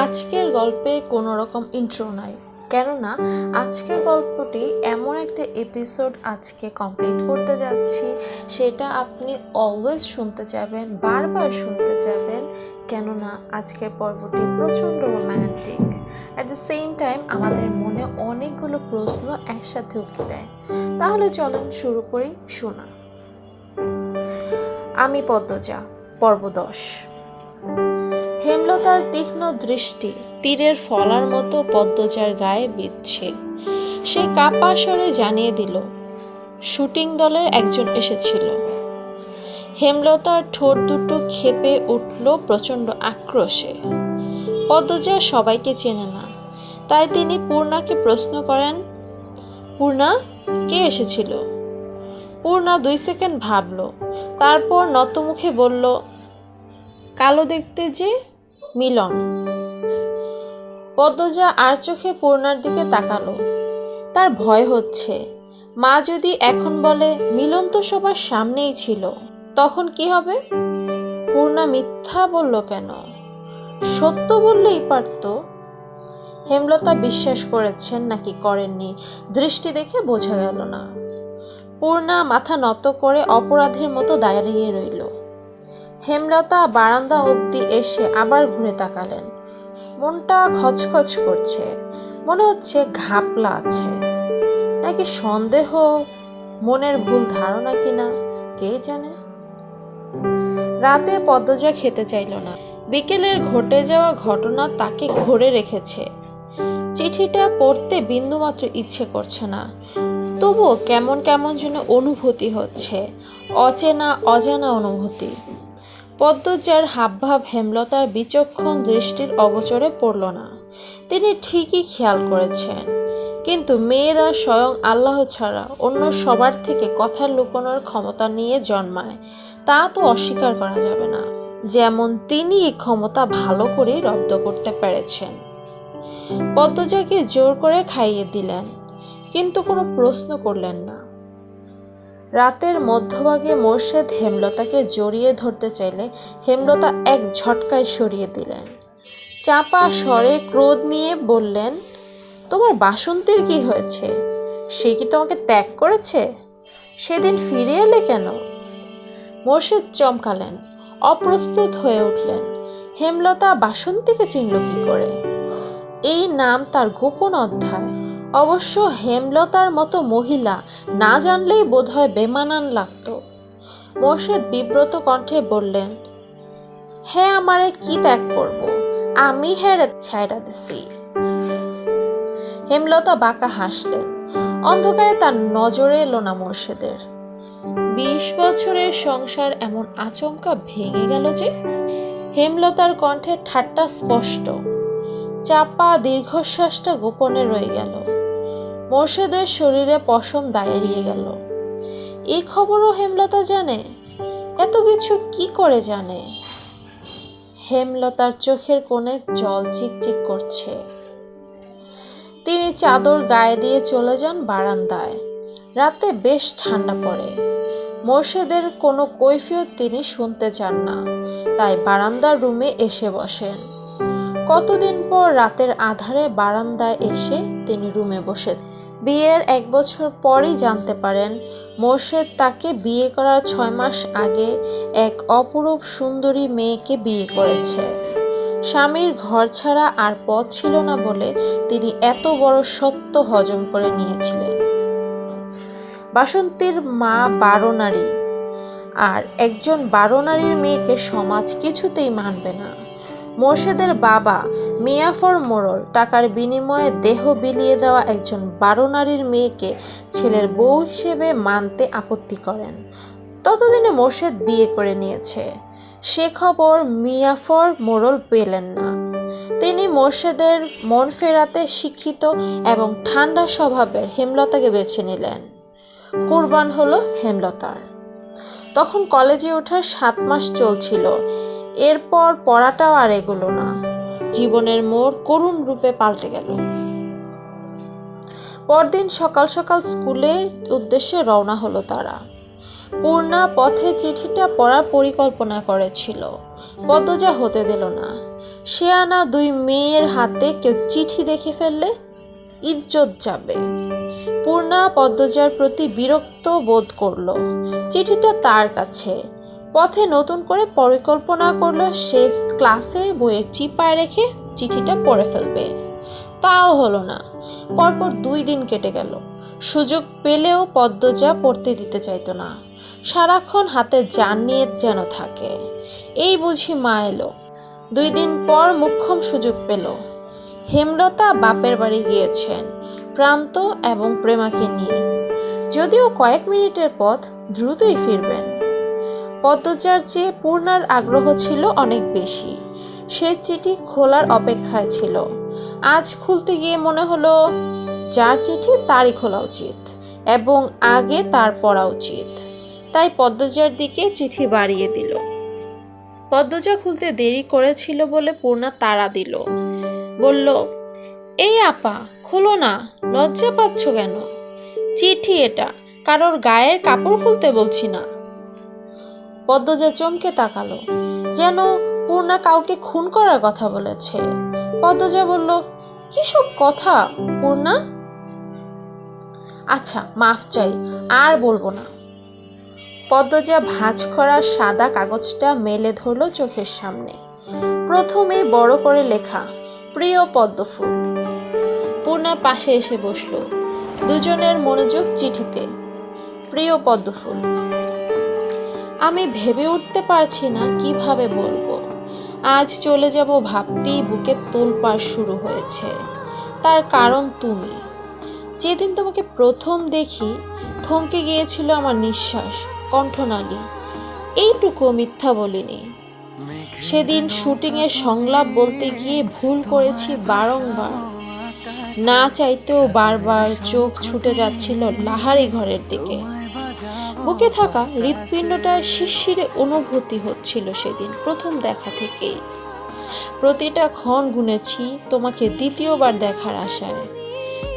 আজকের গল্পে কোনো রকম ইন্ট্রো নাই, কেননা আজকের গল্পটি এমন একটা এপিসোড আজকে কমপ্লিট করতে যাচ্ছি, সেটা আপনি অলওয়েজ শুনতে যাবেন, বারবার শুনতে যাবেন, কেননা আজকের পর্বটি প্রচণ্ড romantic. At the same time আমাদের মনে অনেকগুলো প্রশ্ন একসাথে উঠে দেয়। তাহলে চলেন শুরু করি শোনা। আমি পদ্মজা, পর্ব 10। হেমলতার তীক্ষ্ণ দৃষ্টি তীরের ফলার মতো পদ্মজার গায়ে বিঁধছে। সে কাপা স্বরে জানিয়ে দিল, শুটিং দলের একজন এসেছিল। হেমলতার ঠোঁট দুটো ক্ষেপে উঠল প্রচণ্ড আক্রোশে। পদ্মজা সবাইকে চেনে না, তাই তিনি পূর্ণাকে প্রশ্ন করেন, পূর্ণা, কে এসেছিল? পূর্ণা 2 সেকেন্ড ভাবল, তারপর নতমুখে বলল, কালো দেখতে যে মিলন। পদ্মজা আর চোখে পূর্ণার দিকে তাকালো। তার ভয় হচ্ছে, মা যদি এখন বলে মিলন তো সবার সামনেই ছিল, তখন কি হবে? পূর্ণা মিথ্যা বলল কেন? সত্য বললেই পারত। হেমলতা বিশ্বাস করেছেন নাকি করেননি দৃষ্টি দেখে বোঝা গেল না। পূর্ণা মাথা নত করে অপরাধীর মতো দাঁড়িয়ে রইল। হেমলতা বারান্দা অবধি এসে আবার ঘুরে তাকালেন। মনটা খচখচ করছে, মনে হচ্ছে ঘাপলা আছে, নাকি সন্দেহ, মনের ভুল ধারণা কিনা কে জানে। রাতে পদ্মজা খেতে চাইল না। বিকেলের ঘটে যাওয়া ঘটনা তাকে ঘরে রেখেছে। চিঠিটা পড়তে বিন্দুমাত্র ইচ্ছে করছে না, তবুও কেমন কেমন যেন অনুভূতি হচ্ছে, অচেনা অজানা অনুভূতি। পদ্মজার হাবভাব হেমলতার বিচক্ষণ দৃষ্টির অগোচরে পড়ল না। তিনি ঠিকই খেয়াল করেছেন, কিন্তু মেয়েরা স্বয়ং আল্লাহ ছাড়া অন্য সবার থেকে কথা লুকোনোর ক্ষমতা নিয়ে জন্মায়, তা তো অস্বীকার করা যাবে না। যেমন তিনি এই ক্ষমতা ভালো করেই রপ্ত করতে পেরেছেন। পদ্মজাকে জোর করে খাইয়ে দিলেন, কিন্তু কোনো প্রশ্ন করলেন না। রাতের মধ্যভাগে মোর্শেদ হেমলতাকে জড়িয়ে ধরতে চাইলে হেমলতা এক ঝটকায় সরিয়ে দিলেন। চাপা স্বরে ক্রোধ নিয়ে বললেন, তোমার বাসন্তীর কি হয়েছে? সে কি তোমাকে ত্যাগ করেছে? সেদিন ফিরে এলে কেন? মোর্শেদ চমকালেন, অপ্রস্তুত হয়ে উঠলেন। হেমলতা বাসন্তীকে চিনল কি করে? এই নাম তার গোপন অধ্যায়। অবশ্য হেমলতার মতো মহিলা না জানলেই বোধহয় বেমানান লাগত। মোর্শেদ বিব্রত কণ্ঠে বললেন, হ্যাঁ, আমারে কি ত্যাগ করব? আমি হেরে ছাইড়া দিছি। হেমলতা বাঁকা হাসলেন। অন্ধকারে তার নজরে এলো না মোর্শেদের। 20 বছরের সংসার এমন আচমকা ভেঙে গেল যে? হেমলতার কণ্ঠে ঠাট্টা স্পষ্ট, চাপা দীর্ঘশ্বাসটা গোপনে রয়ে গেল। মোর্শেদের শরীরে পশম দাঁড়িয়ে গেল। এই খবরও হেমলতা জানে? এত কিছু কি করে জানে? হেমলতার চোখের কোণে জল চিকচিক করছে। তিনি চাদর গায়ে দিয়ে চলে যান বারান্দায়। রাতে বেশ ঠান্ডা পড়ে। মোর্শেদের কোনো কৈফিয়ত তিনি শুনতে চান না, তাই বারান্দার রুমে এসে বসেন। কতদিন পর রাতের আধারে বারান্দায় এসে তিনি রুমে বসে। বিয়ের 1 বছর পরই জানতে পারেন মোর্শেদ তাকে বিয়ে করার 6 মাস আগে এক অপরূপ সুন্দরী মেয়েকে বিয়ে করেছে। স্বামীর ঘর ছাড়া আর পথ ছিল না বলে তিনি এত বড় সত্য হজম করে নিয়েছিলেন। বাসন্তীর মা 12 নারী, আর একজন 12 নারীর মেয়েকে সমাজ কিছুতেই মানবে না। মোর্শেদের বাবা মিয়াফর মোড়ল টাকার বিনিময়ে দেহ বিলিয়ে দেওয়া একজন 12 নারীর মেয়েকে ছেলের বউ হিসেবে মানতে আপত্তি করেন। ততদিনে মোর্শেদ বিয়ে করে নিয়েছে। সে খবর মিয়াফর মোড়ল পেলেন না। তিনি মোর্শেদের মন ফেরাতে শিক্ষিত এবং ঠান্ডা স্বভাবের হেমলতাকে বেছে নিলেন। কুরবান হলো হেমলতার। তখন কলেজে ওঠার 7 মাস চলছিল। এরপর পড়াটাও আর এগোলো না। জীবনের মোড় করুণ রূপে পাল্টে গেল। পরদিন সকাল সকাল স্কুলের উদ্দেশ্যে রওনা হলো তারা। পূর্ণা পথে চিঠিটা পড়ার পরিকল্পনা করেছিল, পদ্মজা হতে দিল না। সে আনা 2 মেয়ের হাতে কেউ চিঠি দেখে ফেললে ইজ্জত যাবে। পূর্ণা পদ্মজার প্রতি বিরক্ত বোধ করলো। চিঠিটা তার কাছে। পথে নতুন করে পরিকল্পনা করলো সে ক্লাসে বইয়ের চিপায় রেখে চিঠিটা পড়ে ফেলবে। তাও হলো না। পরপর 2 দিন কেটে গেল। সুযোগ পেলেও পদ্মজা পড়তে দিতে চাইতো না। সারাক্ষণ হাতে জান নিয়ে যেন থাকে। এই বুঝি মা এলো। 2 দিন পর মোক্ষম সুযোগ পেল। হেমলতা বাপের বাড়ি গিয়েছেন প্রান্ত এবং প্রেমাকে নিয়ে। যদিও কয়েক মিনিটের পথ, দ্রুতই ফিরবেন। পদ্মজার চেয়ে পূর্ণার আগ্রহ ছিল অনেক বেশি। সে চিঠি খোলার অপেক্ষায় ছিল। আজ খুলতে গিয়ে মনে হলো যার চিঠি তারই খোলা উচিত এবং আগে তার পড়া উচিত। তাই পদ্মজার দিকে চিঠি বাড়িয়ে দিল। পদ্মজা খুলতে দেরি করেছিল বলে পূর্ণা তাড়া দিল। বলল, এই আপা, খোলো না, লজ্জা পাচ্ছ কেন? চিঠি এটা, কারোর গায়ের কাপড় খুলতে বলছি না। পদ্মজা চমকে তাকালো, যেন পূর্ণা কাউকে খুন করার কথা বলেছে। পদ্মজা বলল, কি সব কথা পূর্ণা? আচ্ছা, মাফ চাই, আর বলবো না। পদ্মজা ভাঁজ করা সাদা কাগজটা মেলে ধরল চোখের সামনে। প্রথমেই বড় করে লেখা, প্রিয় পদ্মফুল। পূর্ণা পাশে এসে বসল। দুজনের মনোযোগ চিঠিতে। প্রিয় পদ্মফুল, আমি ভেবে উঠতে পারছি না কিভাবে বলবো। আজ চলে যাব ভাবতেই বুকে তোলপাড় শুরু হয়েছে। তার কারণ তুমি। যেদিন তোমাকে প্রথম দেখি থমকে গিয়েছিল আমার নিঃশ্বাস, কণ্ঠনালী। এইটুকু মিথ্যা বলিনি। সেদিন শুটিংয়ে সংলাপ বলতে গিয়ে ভুল করেছি বারংবার। না চাইতেও বারবার চোখ ছুটে যাচ্ছিল লাহারি ঘরের দিকে। বুকে থাকা হৃৎপিণ্ডটার শিরশিরে অনুভূতি হচ্ছিল সেদিন প্রথম দেখা থেকেই। প্রতিটা ক্ষণ গুনেছি তোমাকে দ্বিতীয়বার দেখার আশায়।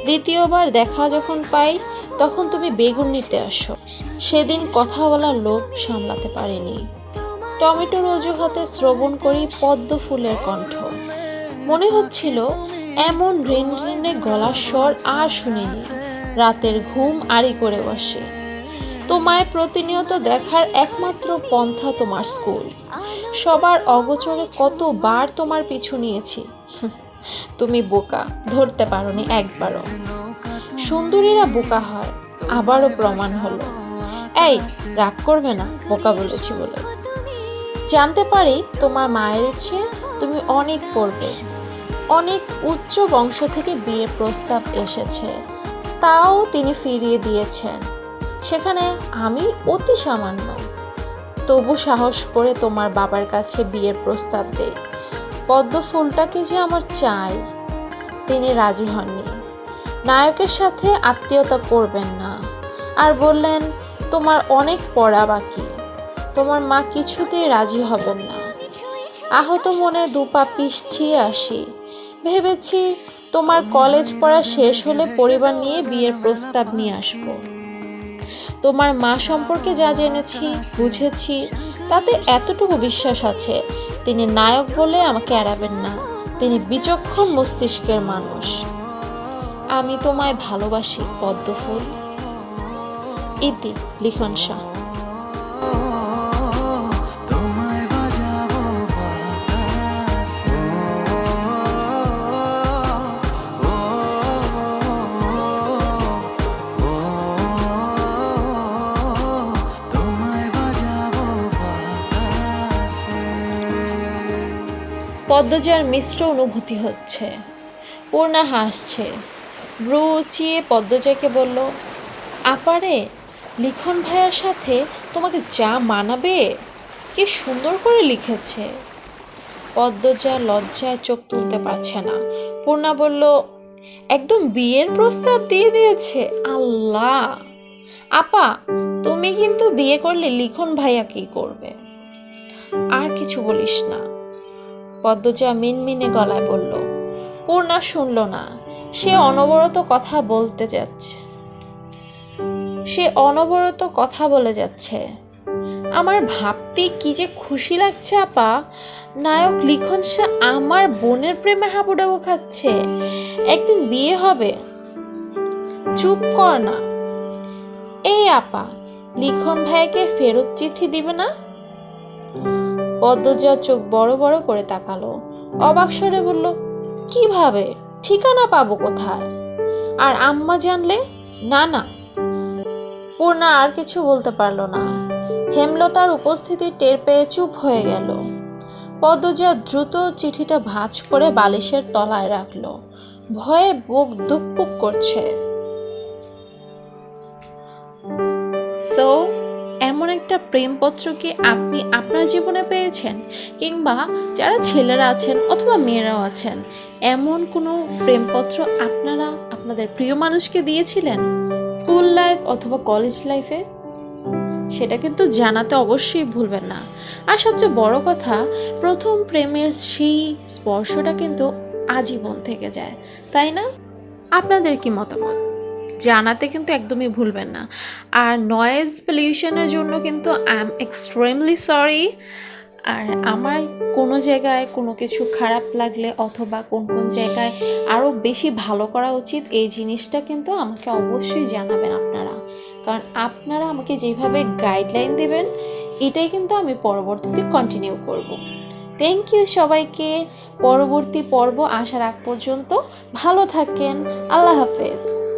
দ্বিতীয়বার দেখা যখন পাই তখন তুমি বেগুন নিতে আসো। সেদিন কথা বলার লোভ সামলাতে পারিনি। টমেটোর অজুহাতে শ্রবণ করি পদ্ম ফুলের কণ্ঠ। মনে হচ্ছিল এমন রিনরিনে গলার স্বর আর শুনিনি। রাতের ঘুম আড়ি করে বসে। তোমায় প্রতিনিয়ত দেখার একমাত্র পন্থা তোমার স্কুল। সবার অগোচরে কতবার তোমার পিছু নিয়েছি। তুমি বোকা, ধরতে পারোনি একবারও। সুন্দরীরা বোকা হয়, আবারও প্রমাণ হলো। এই, রাগ করবে না বোকা বলেছি বলে। জানতে পারি তোমার মায়ের ইচ্ছে তুমি অনেক পড়বে। অনেক উচ্চ বংশ থেকে বিয়ের প্রস্তাব এসেছে, তাও তিনি ফিরিয়ে দিয়েছেন। সেখানে আমি অতি সামান্য। তবু সাহস করে তোমার বাবার কাছে বিয়ের প্রস্তাব দেই। পদ্ম ফুলটাকে যে আমার চাই। তিনি রাজি হননি। নায়কের সাথে আত্মীয়তা করবেন না, আর বললেন তোমার অনেক পড়া বাকি। তোমার মা কিছুতেই রাজি হবেন না। আহত মনে 2 পা পিছিয়ে আসি। ভেবেছি তোমার কলেজ পড়া শেষ হলে পরিবার নিয়ে বিয়ের প্রস্তাব নিয়ে আসব। তোমার মা সম্পর্কে যা জেনেছি, বুঝেছি, তাতে এতটুকু বিশ্বাস আছে তিনি নায়ক বলে আমাকে এড়াবেন না। তিনি বিচক্ষণ মস্তিষ্কের মানুষ। আমি তোমায় ভালোবাসি পদ্মফুল। ইতি, লিখন শাহ। পদ্মজার মিশ্র অনুভূতি হচ্ছে। পূর্ণা হাসছে। ব্রু উঁচিয়ে পদ্মজাকে বলল, আপারে, লিখন ভাইয়ার সাথে তোমাকে যা মানাবে। কি সুন্দর করে লিখেছে। পদ্মজা লজ্জায় চোখ তুলতে পারছে না। পূর্ণা বলল, একদম বিয়ের প্রস্তাব দিয়ে দিয়েছে। আল্লাহ! আপা, তুমি কিন্তু বিয়ে করলে লিখন ভাইয়া কি করবে? আর কিছু বলিস না, পদ্মজা মিনমিনে গলায় বলল। পূর্ণা শুনল না। সে অনবরত কথা বলে যাচ্ছে। আমার ভাবতে কি যে খুশি লাগছে আপা, নায়ক লিখন শাহ আমার বোনের প্রেমে হাবুডাবু খাচ্ছে। একদিন বিয়ে হবে। চুপ কর না। এই আপা, লিখন ভাইকে ফেরত চিঠি দিবে না? পদ্মজা চোখ বড় বড় করে তাকালো, অবাক স্বরে বলল, কিভাবে? ঠিকানা পাবো কোথায়? আর আম্মা জানলে? না না। পূর্ণা আর কিছু বলতে পারলো না। হেমলতার উপস্থিতি টের পেয়ে চুপ হয়ে গেল। পদ্মজা দ্রুত চিঠিটা ভাঁজ করে বালিশের তলায় রাখলো। ভয়ে বুক ধুকপুক করছে। সো এমন একটা প্রেমপত্র কি আপনি আপনার জীবনে পেয়েছেন? কিংবা যারা ছেলেরা আছেন অথবা মেয়েরাও আছেন, এমন কোনো প্রেমপত্র আপনারা আপনাদের প্রিয় মানুষকে দিয়েছিলেন স্কুল লাইফ অথবা কলেজ লাইফে? সেটা কিন্তু জানাতে অবশ্যই ভুলবেন না। আর সবচেয়ে বড় কথা, প্রথম প্রেমের সেই স্পর্শটা কিন্তু আজীবন থেকে যায়, তাই না? আপনাদের কি মতামত জানাতে কিন্তু একদমই ভুলবেন না। আর নয়েজ পলিউশনের জন্য কিন্তু আই এম এক্সট্রিমলি সরি। আর আমার কোনো জায়গায় কোনো কিছু খারাপ লাগলে অথবা কোন কোন জায়গায় আরও বেশি ভালো করা উচিত, এই জিনিসটা কিন্তু আমাকে অবশ্যই জানাবেন আপনারা। কারণ আপনারা আমাকে যেভাবে গাইডলাইন দেবেন, এটাই কিন্তু আমি পরবর্তীতে কন্টিনিউ করব। থ্যাংক ইউ সবাইকে। পরবর্তী পর্ব আসার আগ পর্যন্ত ভালো থাকেন। আল্লাহ হাফেজ।